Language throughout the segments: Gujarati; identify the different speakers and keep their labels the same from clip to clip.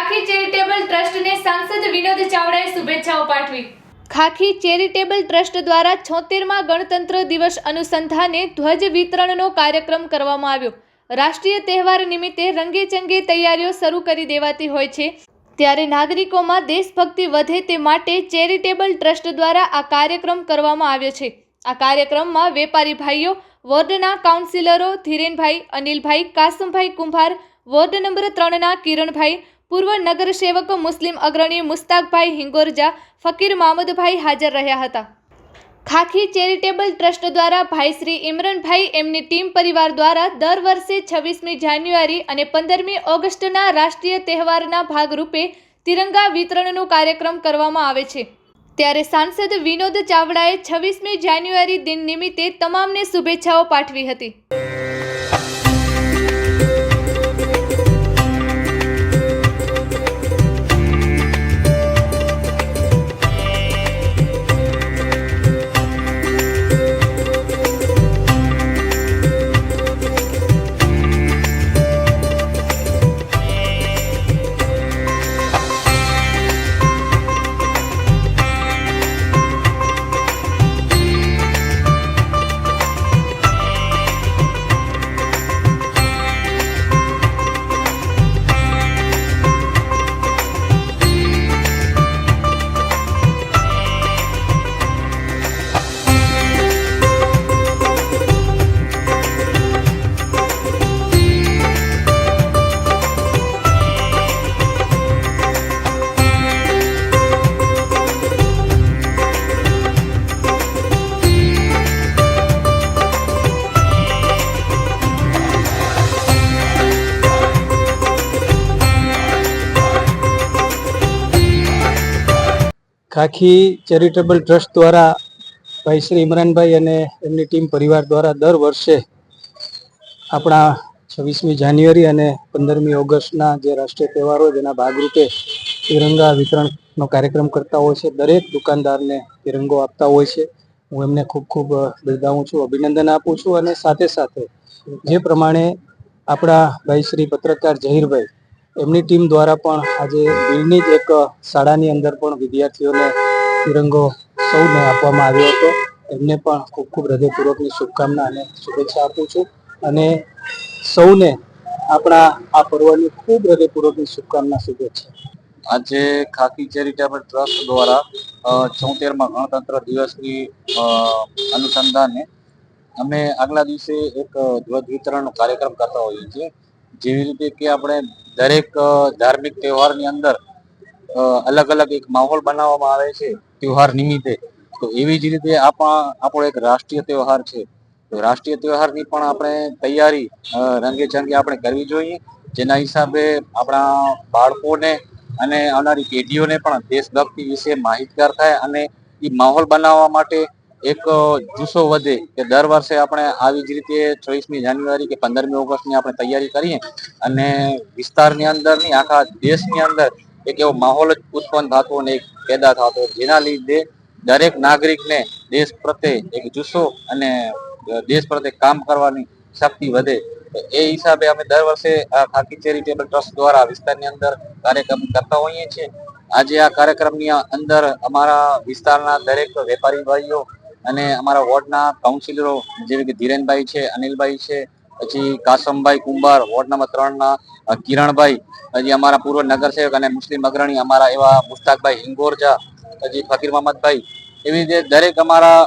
Speaker 1: ખાખી ચેરિટેબલ ટ્રસ્ટને સાંસદ વિનોદ ચાવડાએ શુભેચ્છાઓ પાઠવી। ખાખી ચેરિટેબલ ટ્રસ્ટ દ્વારા 76મા ગણતંત્ર દિવસ અનુસંધાને ધ્વજ વિતરણનો કાર્યક્રમ કરવામાં આવ્યો। રાષ્ટ્રીય તહેવાર નિમિત્તે રંગેચંગે તૈયારીઓ શરૂ કરી દેવાતી હોય છે, ત્યારે નાગરિકોમાં દેશભક્તિ વધે તે માટે ચેરિટેબલ ટ્રસ્ટ દ્વારા આ કાર્યક્રમ કરવામાં આવ્યો છે। આ કાર્યક્રમમાં વેપારી ભાઈઓ, વોર્ડના કાઉન્સિલરો ધીરેનભાઈ, અનિલભાઈ, કાસમભાઈ કુંભાર, વોર્ડ નંબર 3ના કિરણભાઈ, પૂર્વ નગર સેવક મુસ્લિમ અગ્રણી મુસ્તાકભાઈ હિંગોરજા, ફકીર મામદભાઈ હાજર રહ્યા હતા। ખાખી ચેરિટેબલ ટ્રસ્ટ દ્વારા ભાઈ શ્રી ઇમરાનભાઈ એમની ટીમ પરિવાર દ્વારા દર વર્ષે 26મી જાન્યુઆરી અને 15મી ઓગસ્ટના રાષ્ટ્રીય તહેવારના ભાગરૂપે તિરંગા વિતરણનો કાર્યક્રમ કરવામાં આવે છે, ત્યારે સાંસદ વિનોદ ચાવડાએ 26મી જાન્યુઆરી દિન નિમિત્તે તમામને શુભેચ્છાઓ પાઠવી હતી।
Speaker 2: ખાખી ચેરિટેબલ ટ્રસ્ટ દ્વારા ભાઈ શ્રી ઇમરાનભાઈ અને એમની ટીમ પરિવાર દ્વારા દર વર્ષે આપણા 26મી જાન્યુઆરી અને 15મી ઓગસ્ટના જે રાષ્ટ્રીય તહેવારો જેના ભાગરૂપે તિરંગા વિતરણનો કાર્યક્રમ કરતા હોય છે। દરેક દુકાનદારને તિરંગો આપતા હોય છે। હું એમને ખૂબ ખૂબ બિરદાવું છું, અભિનંદન આપું છું। અને સાથે સાથે જે પ્રમાણે આપણા ભાઈ શ્રી પત્રકાર ઝહીરભાઈ એમની ટીમ દ્વારા પણ આજે ભીડની જ એક શાળાની અંદર પણ વિદ્યાર્થીઓને તિરંગો સૌને આપવામાં આવ્યો હતો। એમને પણ ખૂબ ખૂબ હૃદયપૂર્વકની શુભકામના અને શુભેચ્છા આપું છું અને સૌને આપણા આ પર્વની ખૂબ હૃદયપૂર્વકની શુભકામના, શુભેચ્છા।
Speaker 3: આજે ખાખી ચેરિટેબલ ટ્રસ્ટ દ્વારા 76મા ગણતંત્ર દિવસની અનુસંધાને અમે આગલા દિવસે એક ધ્વજ વિતરણનો કાર્યક્રમ કરતા હોઈએ છીએ। જેવી રીતે કે આપણે દરેક ધાર્મિક તહેવારની અંદર અલગ અલગ એક માહોલ બનાવવામાં આવે છે તહેવાર નિમિત્તે, તો એવી જ રીતે આપણો એક રાષ્ટ્રીય તહેવાર છે, તો રાષ્ટ્રીય તહેવારની પણ આપણે તૈયારી રંગે ચંગે આપણે કરવી જોઈએ, જેના હિસાબે આપણા બાળકોને અને આવનારી પેઢીઓને પણ દેશભક્તિ વિશે માહિતગાર થાય અને એ માહોલ બનાવવા માટે એક જુસ્સો વધે કે દર વર્ષે આપણે આવી જ રીતે 24મી જાન્યુઆરી કે 15મી ઓગસ્ટની આપણે તૈયારી કરીએ અને વિસ્તારની અંદર ની આખા દેશની અંદર એક એવો માહોલ જ ઉત્પન્ન થતો અને એક પેદા થતો, જેના લીધે દરેક નાગરિકને દેશ પ્રત્યે એક જુસ્સો અને દેશ પ્રત્યે કામ કરવાની શક્તિ વધે। એ હિસાબે અમે દર વર્ષે આ ખાખી ચેરિટેબલ ટ્રસ્ટ દ્વારા વિસ્તારની અંદર કાર્યક્રમ કરતા હોઈએ છીએ। આજે આ કાર્યક્રમની અંદર અમારા વિસ્તારના દરેક વેપારી ભાઈઓ અને અમારા વોર્ડના કાઉન્સિલરો જેવી કે ધીરેનભાઈ છે, અનિલભાઈ છે, પછી કાસમભાઈ કુંભાર, વોર્ડ નંબર 3ના કિરણભાઈ, હજી અમારા પૂર્વ નગર સેવક અને મુસ્લિમ અગ્રણી અમારા એવા મુસ્તાકભાઈ હિંગોરજા, હજી ફકીર મામદભાઈ, એવી રીતે દરેક અમારા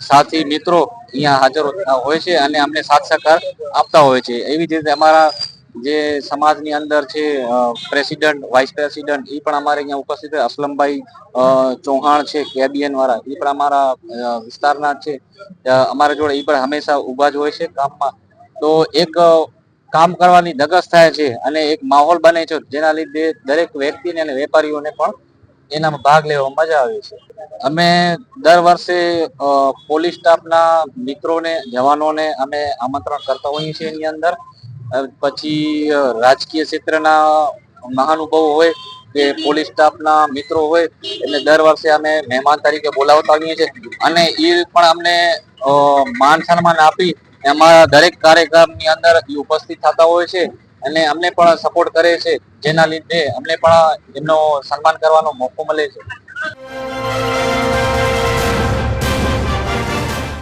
Speaker 3: સાથી મિત્રો અહીંયા હાજર હોય છે અને અમને સાથ સહકાર આપતા હોય છે। એવી જ રીતે અમારા જે સમાજની અંદર છે પ્રેસિડન્ટ, વાઇસ પ્રેસિડન્ટ, એ પણ અમારે અહીંયા ઉપસ્થિત છે। અસલમભાઈ ચૌહાણ છે કેબીએન વાળા, એ પણ અમારા વિસ્તારના છે, અમારા જોડે એ પણ હંમેશા ઊભા જ હોય છે કામમાં। તો એક કામ કરવાની ધગશ થાય છે અને એક માહોલ બને છે, જેના લીધે દરેક વ્યક્તિને અને વેપારીઓને પણ એનામાં ભાગ લેવા મજા આવે છે। અમે દર વર્ષે પોલીસ સ્ટાફના મિત્રોને, જવાનોને અમે આમંત્રણ કરતા હોઈએ છીએ એની અંદર। પછી રાજકીય ક્ષેત્રના મહાનુભાવો હોય કે પોલીસ સ્ટાફના મિત્રો હોય એટલે દર વર્ષે અમે મહેમાન તરીકે બોલાવતા હોઈએ છીએ અને એ પણ અમને માન સન્માન આપી અમારા દરેક કાર્યક્રમની અંદર ઉપસ્થિત થતા હોય છે। અને અમને પણ સપોર્ટ કરે છે, જેના લીધે અમને પણ એમનો સન્માન કરવાનો મોકો મળે છે.